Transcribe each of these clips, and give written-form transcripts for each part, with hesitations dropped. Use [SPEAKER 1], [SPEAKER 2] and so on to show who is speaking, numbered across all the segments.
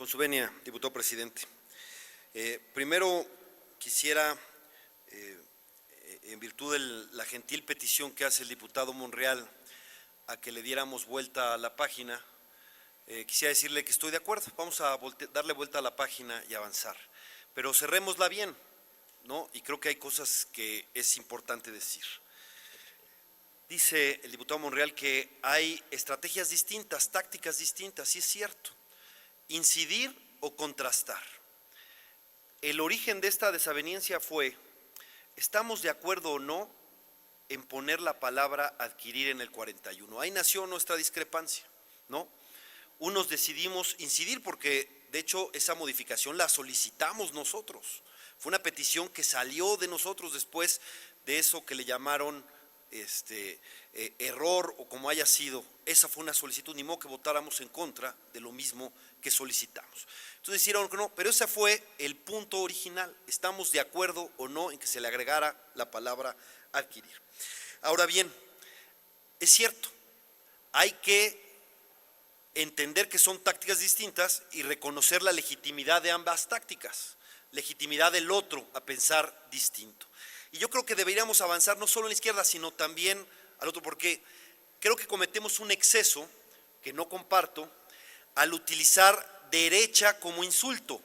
[SPEAKER 1] Con su venia, diputado presidente. Primero quisiera, en virtud de la gentil petición que hace el diputado Monreal a que le diéramos vuelta a la página, quisiera decirle que estoy de acuerdo, vamos a darle vuelta a la página y avanzar, pero cerrémosla bien, ¿no? Y creo que hay cosas que es importante decir. Dice el diputado Monreal que hay estrategias distintas, tácticas distintas, y es cierto. Incidir o contrastar. El origen de esta desaveniencia fue, ¿estamos de acuerdo o no en poner la palabra adquirir en el 41? Ahí nació nuestra discrepancia, ¿no? Unos decidimos incidir porque, de hecho, esa modificación la solicitamos nosotros. Fue una petición que salió de nosotros después de eso que le llamaron error o como haya sido. Esa fue una solicitud, ni modo que votáramos en contra de lo mismo que solicitamos. Entonces dijeron que no, pero ese fue el punto original. ¿Estamos de acuerdo o no en que se le agregara la palabra adquirir? Ahora bien, es cierto, hay que entender que son tácticas distintas y reconocer la legitimidad de ambas tácticas, legitimidad del otro a pensar distinto. Y yo creo que deberíamos avanzar no solo en la izquierda, sino también al otro, porque creo que cometemos un exceso que no comparto al utilizar derecha como insulto.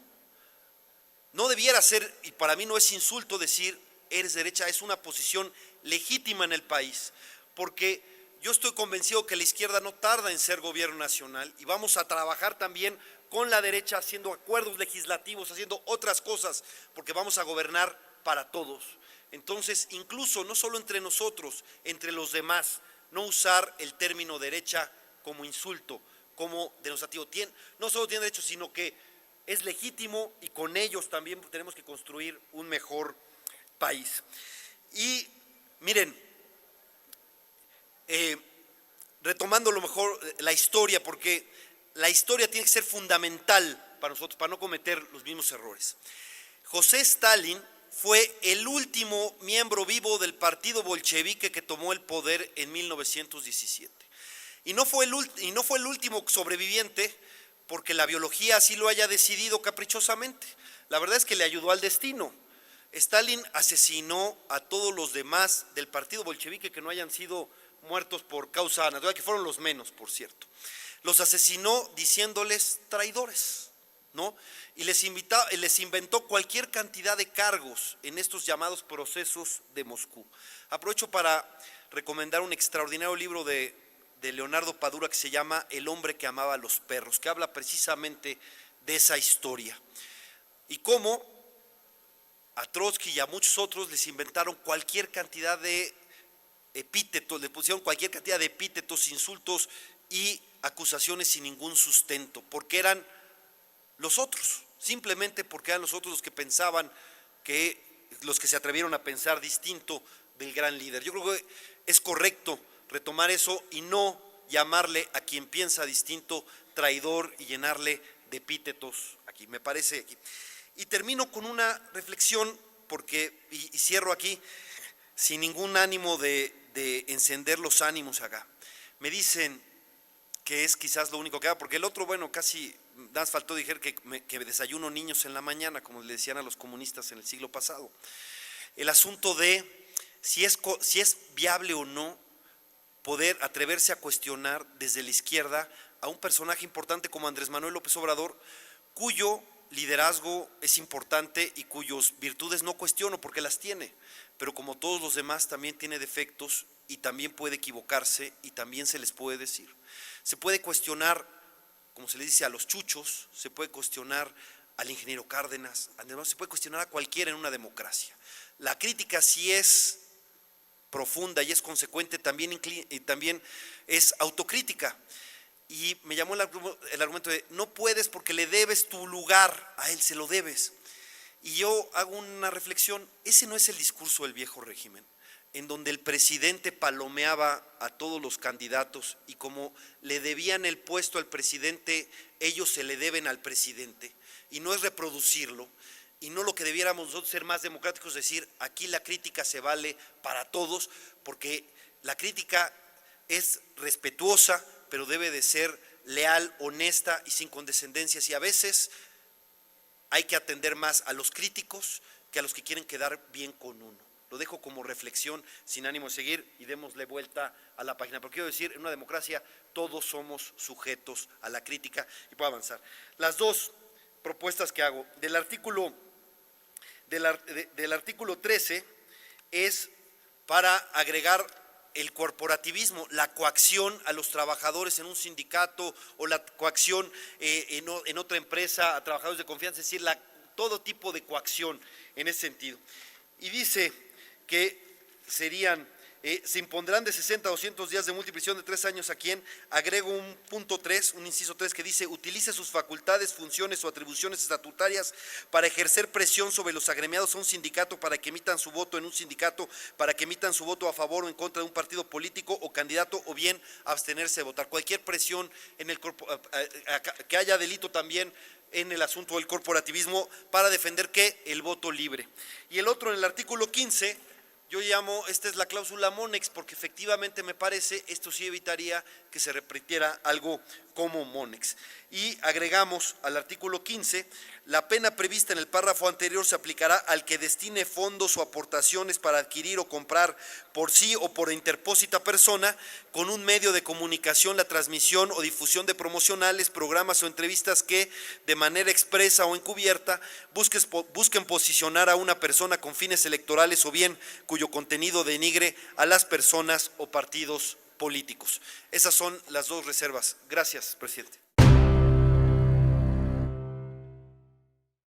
[SPEAKER 1] No debiera ser, y para mí no es insulto decir eres derecha, es una posición legítima en el país, porque yo estoy convencido que la izquierda no tarda en ser gobierno nacional y vamos a trabajar también con la derecha haciendo acuerdos legislativos, haciendo otras cosas, porque vamos a gobernar para todos. Entonces, incluso no solo entre nosotros, entre los demás, no usar el término derecha como insulto, como denostativo. No solo tiene derecho, sino que es legítimo y con ellos también tenemos que construir un mejor país. Y miren, retomando lo mejor la historia, porque la historia tiene que ser fundamental para nosotros, para no cometer los mismos errores. José Stalin fue el último miembro vivo del partido bolchevique que tomó el poder en 1917. Y no fue el último sobreviviente porque la biología así lo haya decidido caprichosamente. La verdad es que le ayudó al destino. Stalin asesinó a todos los demás del partido bolchevique que no hayan sido muertos por causa natural, que fueron los menos, por cierto. Los asesinó diciéndoles traidores, ¿no? Y les inventó cualquier cantidad de cargos en estos llamados procesos de Moscú. Aprovecho para recomendar un extraordinario libro de Leonardo Padura que se llama El hombre que amaba a los perros, que habla precisamente de esa historia y cómo a Trotsky y a muchos otros les inventaron cualquier cantidad de epítetos, les pusieron cualquier cantidad de epítetos, insultos y acusaciones sin ningún sustento, porque eran los otros, simplemente porque eran los otros los que pensaban, los que se atrevieron a pensar distinto del gran líder. Yo creo que es correcto retomar eso y no llamarle a quien piensa distinto traidor y llenarle de epítetos aquí, me parece aquí. Y termino con una reflexión, y cierro aquí, sin ningún ánimo de encender los ánimos acá. Me dicen que es quizás lo único que haga, porque el otro, bueno, casi nada más faltó decir que desayuno niños en la mañana, como le decían a los comunistas en el siglo pasado. El asunto de si es viable o no poder atreverse a cuestionar desde la izquierda a un personaje importante como Andrés Manuel López Obrador, cuyo liderazgo es importante y cuyas virtudes no cuestiono porque las tiene, pero como todos los demás también tiene defectos y también puede equivocarse y también se les puede decir. Se puede cuestionar, como se le dice a los chuchos, se puede cuestionar al ingeniero Cárdenas, se puede cuestionar a cualquiera en una democracia. La crítica sí es profunda y es consecuente, también es autocrítica. Y me llamó el argumento de no puedes porque le debes tu lugar, a él se lo debes. Y yo hago una reflexión, ese no es el discurso del viejo régimen, en donde el presidente palomeaba a todos los candidatos y como le debían el puesto al presidente, ellos se le deben al presidente, y no es reproducirlo, y no lo que debiéramos nosotros ser más democráticos, decir aquí la crítica se vale para todos, porque la crítica es respetuosa, pero debe de ser leal, honesta y sin condescendencias, y a veces hay que atender más a los críticos que a los que quieren quedar bien con uno. Lo dejo como reflexión, sin ánimo de seguir, y démosle vuelta a la página. Porque quiero decir, en una democracia todos somos sujetos a la crítica y puedo avanzar. Las dos propuestas que hago del artículo 13 es para agregar el corporativismo, la coacción a los trabajadores en un sindicato o la coacción en otra empresa a trabajadores de confianza, es decir, todo tipo de coacción en ese sentido. Y dice que se impondrán de 60 a 200 días de multa y prisión de 3 años a quien, agrego un punto 3, un inciso 3 que dice, utilice sus facultades, funciones o atribuciones estatutarias para ejercer presión sobre los agremiados a un sindicato para que emitan su voto en un sindicato, para que emitan su voto a favor o en contra de un partido político o candidato, o bien abstenerse de votar. Cualquier presión en que haya delito también en el asunto del corporativismo para defender ¿qué? El voto libre. Y el otro, en el artículo 15, yo llamo, esta es la cláusula Monex, porque efectivamente me parece, esto sí evitaría que se repitiera algo como Monex. Y agregamos al artículo 15, la pena prevista en el párrafo anterior se aplicará al que destine fondos o aportaciones para adquirir o comprar por sí o por interpósita persona con un medio de comunicación la transmisión o difusión de promocionales, programas o entrevistas que de manera expresa o encubierta busquen posicionar a una persona con fines electorales o bien cuyo contenido denigre a las personas o partidos políticos. Esas son las dos reservas. Gracias, presidente.